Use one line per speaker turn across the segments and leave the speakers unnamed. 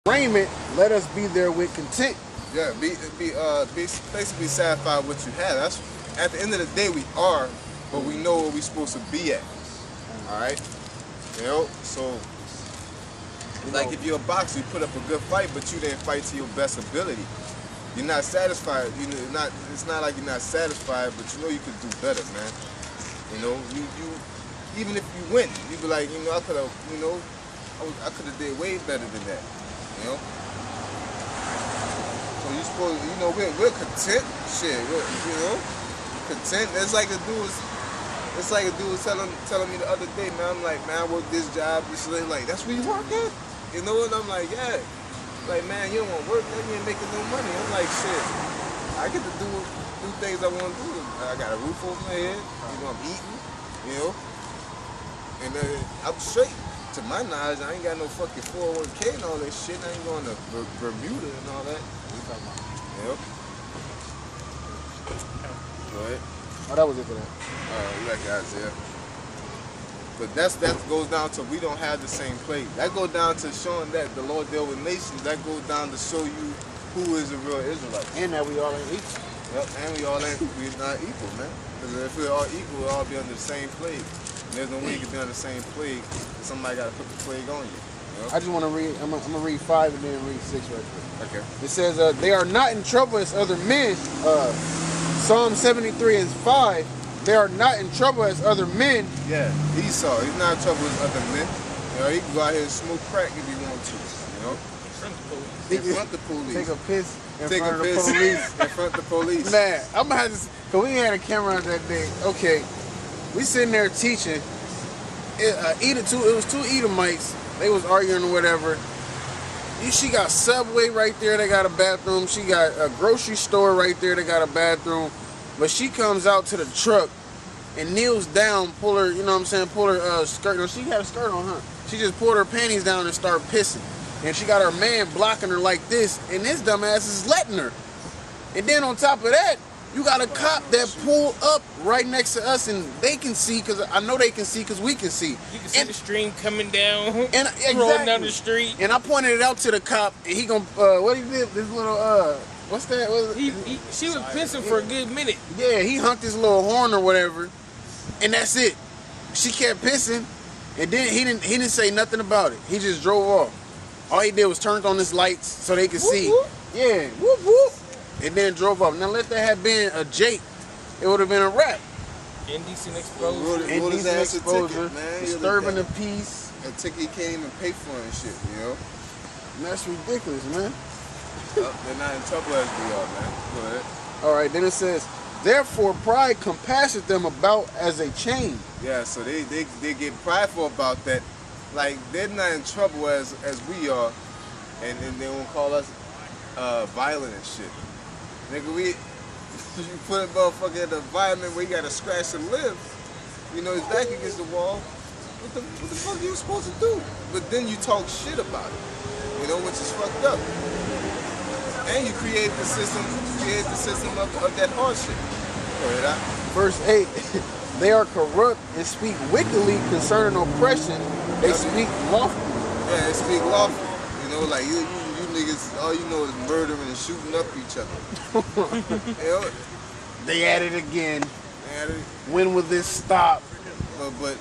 raiment, let us be there with content.
Yeah, be basically satisfied with what you have. That's at the end of the day we are, but we know where we're supposed to be at. All right, you know. So, like if you're a boxer, you put up a good fight, but you didn't fight to your best ability. You're not satisfied. You know, not. It's not like you're not satisfied, but you know you could do better, man. You know, you even if you win, you be like, you know, I could have, you know, I could have did way better than that. You know. So you supposed, you know, we're content. Shit, you know, content. It's like a dude was telling me the other day, man. I'm like, man, I work this job. This like, that's where you work at? You know, and I'm like, yeah. Like, man, you don't want to work, man, you ain't making no money. I'm like, shit, I get to do things I want to do. I got a roof over my head, you know, I'm eating, you know, and I'm straight. To my knowledge, I ain't got no fucking 401k and all that shit. I ain't going to Bermuda and all that. What you talking about? You know? Go ahead.
Oh, that was it for that.
You like Isaiah. But that goes down to we don't have the same plate. That goes down to showing that the Lord deal with nations. That goes down to show you who is a real Israelite.
And that we all ain't equal.
Yep, and we're not equal, man. Because if we're all equal, we'll all be under the same plague. And there's no way you can be under the same plague. Somebody got to put the plague on you. You know?
I just want to read. I'm gonna read 5 and then read 6 right quick.
Okay.
It says, "They are not in trouble as other men." Psalm 73 and 5. They are not in trouble as other men.
Yeah, Esau. He's not in trouble as other men. You know, he can go out here and smoke crack if he wants to. You know, in front of the police.
Take a piss in
Take
front
a
of the
piss
police.
in front of the police.
Man, I'm gonna have to. Cause we had a camera out that day. Okay, we sitting there teaching. It was 2 Edomites. They was arguing or whatever. She got Subway right there. They got a bathroom. She got a grocery store right there. They got a bathroom. But she comes out to the truck and kneels down, pull her, you know what I'm saying, pull her skirt. No, she had a skirt on her. She just pulled her panties down and started pissing. And she got her man blocking her like this, and this dumbass is letting her. And then on top of that, you got a cop that pulled up right next to us, and they can see, because I know they can see, because we can see.
You can see the stream coming down,
and
rolling down the street.
And I pointed it out to the cop, and he gonna, what he did, this little, what's that?
She was pissing for a good minute.
Yeah, he honked his little horn or whatever, and that's it. She kept pissing, and then he didn't say nothing about it. He just drove off. All he did was turn on his lights so they could see.
Whoop.
Yeah, whoop whoop, and then drove off. Now let that have been a Jake, it would have been a wrap.
Indecent exposure.
Indecent exposure,
man.
Disturbing the peace.
A ticket he can't even pay for and shit, you know.
And that's ridiculous, man.
They're not in trouble as we are, man. Go ahead.
All right, then it says, therefore pride compasseth them about as a chain.
Yeah, so they get prideful about that. Like, they're not in trouble as we are, and they won't call us violent and shit. Nigga, you put a motherfucker in an environment where you gotta scratch and live, you know, his back against the wall, what the fuck are you supposed to do? But then you talk shit about it, you know, which is fucked up. And you create the system of that hardship. Go ahead,
Verse 8, they are corrupt and speak wickedly concerning oppression. They speak lawfully.
Yeah, they speak lawfully. You know, like you niggas, all you know is murdering and shooting up each other. You know?
They at it again. When will this stop?
But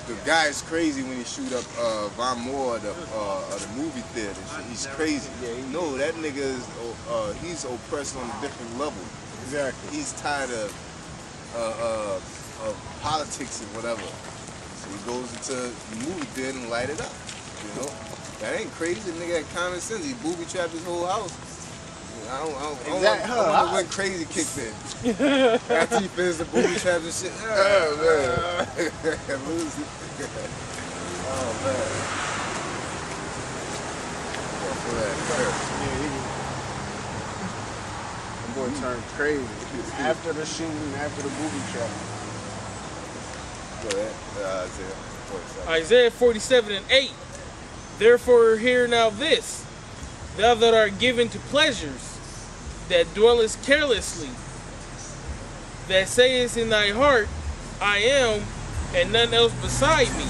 the guy is crazy when he shoot up Von Moore, the movie theater. He's crazy. Yeah, no, that nigga is he's oppressed on a different level.
Exactly.
He's tired of politics and whatever. So he goes into the movie theater and light it up. You know, that ain't crazy. The nigga had common sense. He booby trapped his whole house. I don't know when crazy kicked in. After he finished the booby traps and shit. Oh, man. Oh, man.
I'm going to turn crazy. After the shooting, after the booby trap.
Go ahead.
Isaiah 47 and 8. Therefore hear now this, thou that art given to pleasures, that dwellest carelessly, that sayest in thy heart, I am, and none else beside me.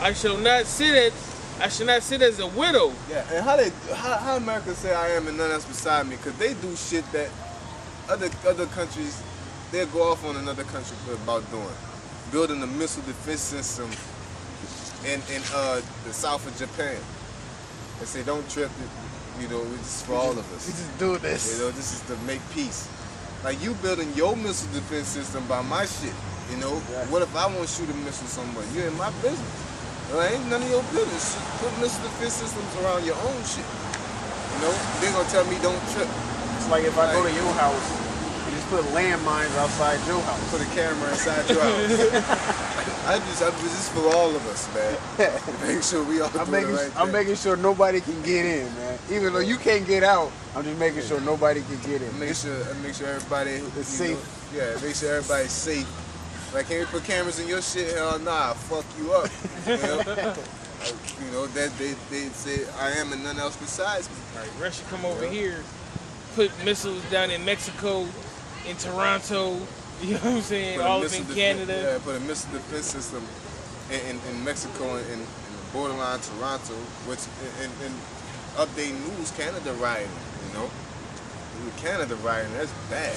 I shall not sit at I shall not sit as a widow.
Yeah, and how America say I am and none else beside me? Because they do shit that other countries, they'll go off on another country about doing. Building a missile defense system in the south of Japan. They say don't trip, you know, it's for all of us.
We just do this.
You know, this is to make peace. Like you building your missile defense system by my shit. You know, what if I want to shoot a missile somewhere? You're in my business. Well, ain't none of your business. Put missile defense systems around your own shit. You know, they're gonna tell me don't trip.
It's like if I go to your house, you just put landmines outside your house.
Put a camera inside your house. I'm just for all of us, man. To make sure we all do the right thing.
I'm making sure nobody can get in, man. Even though you can't get out, I'm just making sure nobody can get in.
Make sure everybody is
safe.
Yeah, make sure everybody's safe. Like, can we put cameras in your shit? Hell nah, fuck you up. You know, that they say I am and none else besides me.
Right, Russia come over here, put missiles down in Mexico, in Toronto, you know what I'm saying, all up in Canada.
Yeah, put a missile defense system in Mexico and the borderline Toronto, which in update news, Canada rioting, you know. Canada rioting, that's bad.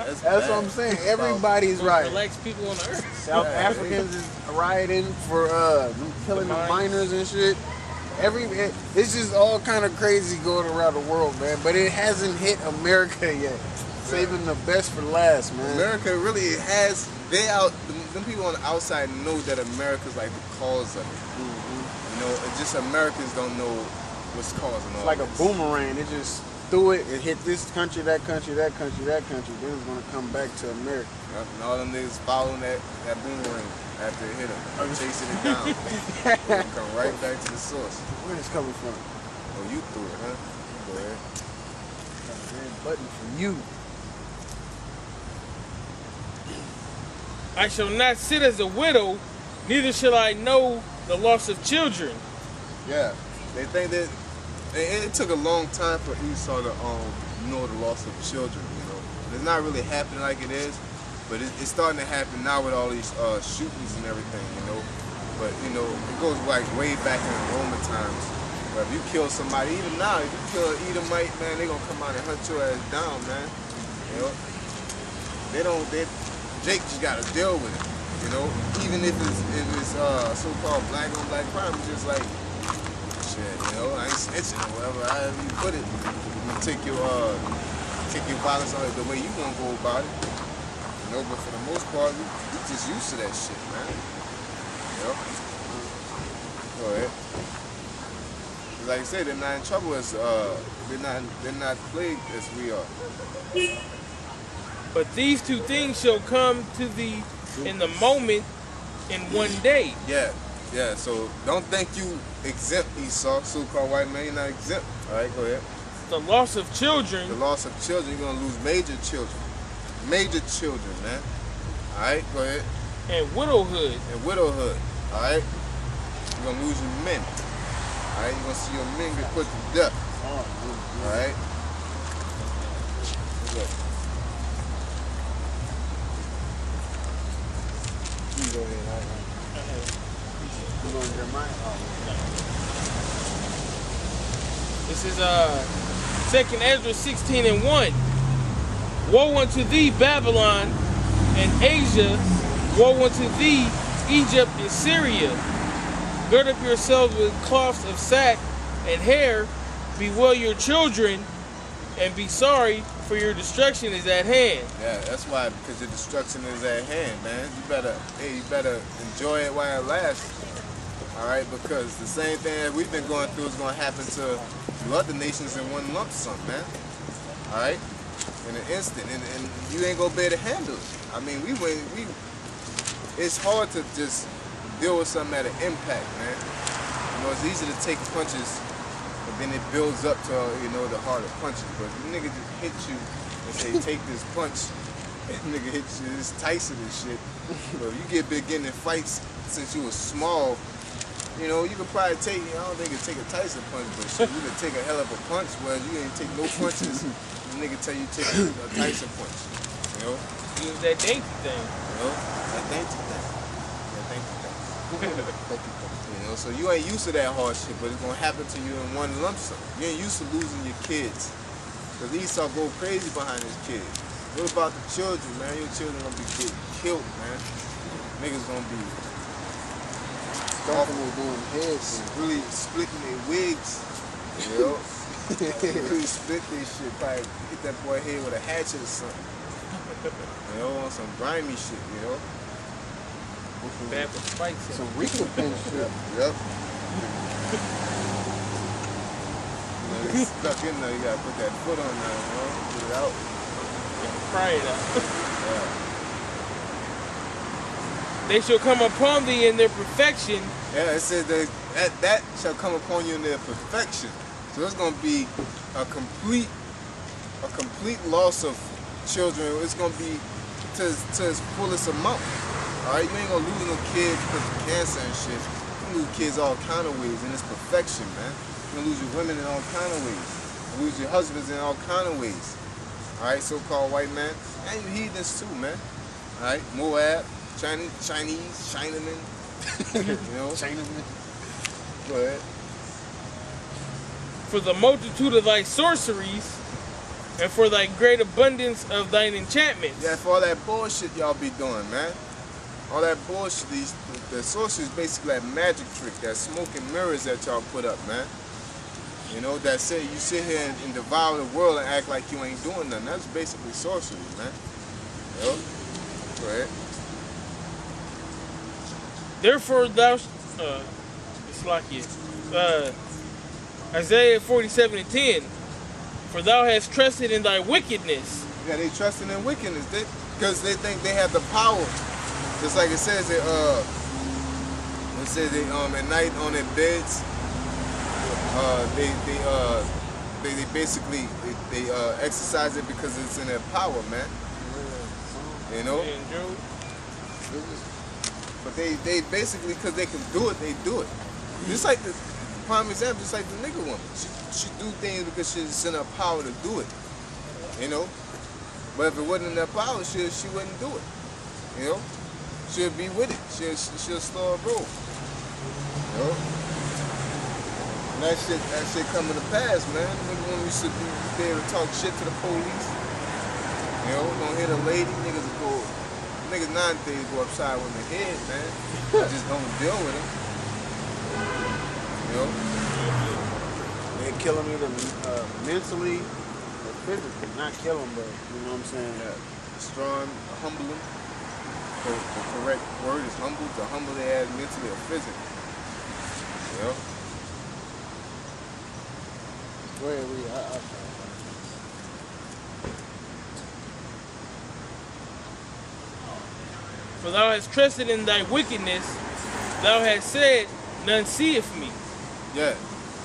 That's
what I'm saying. Everybody's rioting.
Relax people on the earth.
South Africans is rioting for killing the miners and shit. It's just all kind of crazy going around the world, man. But it hasn't hit America yet. Saving the best for last, man.
America really has. Them people on the outside know that America's like the cause of it. You know, it's just Americans don't know what's causing all
this. It's like
this.
A boomerang. It just threw it. It hit this country, that country, that country, that country. Then it's gonna come back to America.
Yep, and all them niggas following that boomerang after it hit them, chasing it down. It's gonna come right back to the source.
Where is it coming from?
Oh, you threw it, huh? Go ahead.
Got a red button for you.
I shall not sit as a widow, neither shall I know the loss of children.
Yeah, they think that it took a long time for Esau to know the loss of children. You know, it's not really happening like it is, but it's starting to happen now with all these shootings and everything. You know, but you know it goes like way back in Roman times. But if you kill somebody, even now, if you kill an Edomite, man, they gonna come out and hunt your ass down, man. You know, Jake just gotta deal with it. You know, even if it's so-called black on black crime, it's just like. Shit, you know, I ain't snitching or whatever, however you put it. You can take your violence on it the way you gonna go about it. You know, but for the most part, we just used to that shit, man. You know? Go ahead. Like I said, they're not in trouble as they're not plagued as we are.
But these two things shall come to thee in the moment in one day.
Yeah. Yeah, so don't think you exempt, Esau, so-called white man, you're not exempt. All right, go ahead.
The loss of children.
The loss of children, you're going to lose major children. Major children, man. All right, go ahead.
And widowhood.
And widowhood, all right? You're going to lose your men. All right, you're going to see your men get put to death. All right?
You go ahead,
This is 2nd Ezra 16:1. Woe unto thee, Babylon and Asia! Woe unto thee, Egypt and Syria! Gird up yourselves with cloths of sack and hair, bewail your children, and be sorry, for your destruction is at hand.
Yeah, that's why, because your destruction is at hand, man. You better enjoy it while it lasts. All right, because the same thing that we've been going through is going to happen to other nations in one lump sum, man. All right, in an instant, and you ain't gonna be able to handle it. I mean, it's hard to just deal with something at an impact, man. You know, it's easy to take punches, but then it builds up to the harder punches. But the nigga just hit you and say, take this punch, and nigga hit you. It's Tyson and shit. So you get big in fights since you was small. You know, you could probably I don't think you could take a Tyson punch, but shit, you could take a hell of a punch, whereas you ain't take no punches. The nigga tell you take a Tyson punch, you know?
Use that dainty thing.
You know, that dainty thing. That dainty thing. You know, so you ain't used to that hardship, but it's gonna happen to you in one lump sum. You ain't used to losing your kids, because Esau go crazy behind his kids. What about the children, man? Your children gonna be getting killed, man. Niggas gonna be
Stomping their damn heads.
really splitting their wigs, you know? Really split their shit, probably hit that boy head with a hatchet or something. You know, on some grimy shit, you know?
Bad for spikes.
Some recompense shit.
Yep. You know, they stuck in there, you gotta put that foot on there, you know? Get it out.
Pry it out.
Yeah.
They shall come upon thee in their perfection.
Yeah, it says that shall come upon you in their perfection. So it's gonna be a complete loss of children. It's gonna be to its fullest amount. Alright, you ain't gonna lose no kids because of cancer and shit. You lose kids all kind of ways in its perfection, man. You're gonna lose your women in all kind of ways. You lose your husbands in all kind of ways. Alright, so-called white man. And you heathens too, man. Alright, Moab, Chinese, Chinaman. You know?
Chinaman.
Go ahead.
For the multitude of thy sorceries, and for thy great abundance of thine enchantments.
Yeah, for all that bullshit y'all be doing, man. All that bullshit, the sorcery is basically that magic trick, that smoke and mirrors that y'all put up, man. You know, that say you sit here and devour the world and act like you ain't doing nothing. That's basically sorcery, man. Yo, go ahead.
Therefore thou, Isaiah 47:10, for thou hast trusted in thy wickedness.
Yeah, they trusting in wickedness, because they think they have the power. Just like it says, they at night on their beds, they basically exercise it because it's in their power, man. You know. But they basically, because they can do it, they do it. Just like the prime example, just like the nigga woman. She do things because she's in her power to do it. You know? But if it wasn't in her power, she wouldn't do it. You know? She'll be with it. She'll slow her roll. You know? And that shit coming to pass, man. Nigga woman used to be able to talk shit to the police. You know, don't hit a lady, niggas will go. Niggas nowadays go upside with their head, man. Just don't deal with them. You know?
They kill them either mentally or physically. Not kill them, but you know what I'm saying?
Yeah. Strong, humble them. The correct word is humble. To humble their ass mentally or physically. You know?
Go ahead, read.
For thou hast trusted in thy wickedness, thou hast said, none seeth me.
Yeah,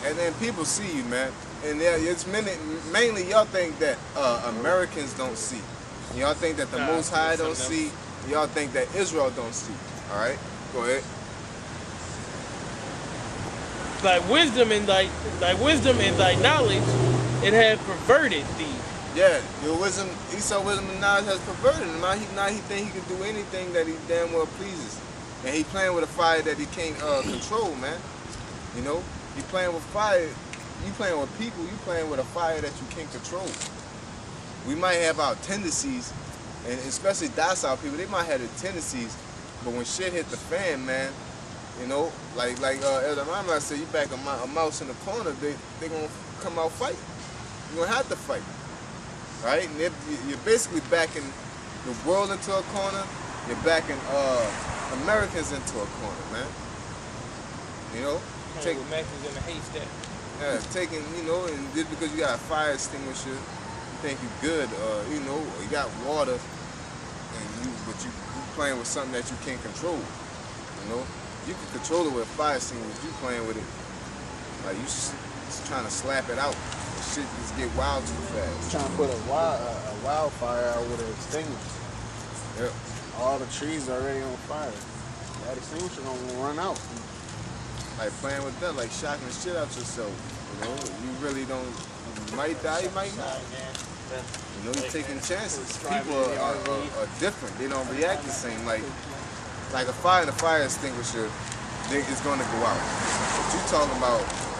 and then people see you, man. And it's mainly y'all think that Americans don't see. Y'all think that the Most High don't see. Y'all think that Israel don't see. All right, go ahead.
Thy wisdom and thy knowledge, it hath perverted thee.
Yeah, your wisdom, Esau's wisdom and knowledge has perverted him. Now he think he can do anything that he damn well pleases. And he playing with a fire that he can't control, man. You know? You playing with fire, you playing with people, you playing with a fire that you can't control. We might have our tendencies, and especially docile people, they might have the tendencies, but when shit hit the fan, man, you know, like Edomites said, you back a mouse in the corner, they gonna come out fighting. You're gonna have to fight. Right? And you're basically backing the world into a corner, you're backing Americans into a corner, man. You know?
Taking matches in a haystack.
Yeah, taking, you know, and just because you got a fire extinguisher, you think you're good, you know, or you got water, but you playing with something that you can't control. You know? You can control it with a fire extinguisher, you playing with it. Like you just trying to slap it out. Shit just get wild too fast.
Trying to put a wildfire out with an extinguisher.
Yep.
All the trees are already on fire. That extinguisher gonna run out.
Like playing with that, like shocking the shit out yourself. You know, you really don't. You might die, you might not. You know, you're taking chances. People are different. They don't react the same. Like a fire in a fire extinguisher, it's gonna go out. But you talking about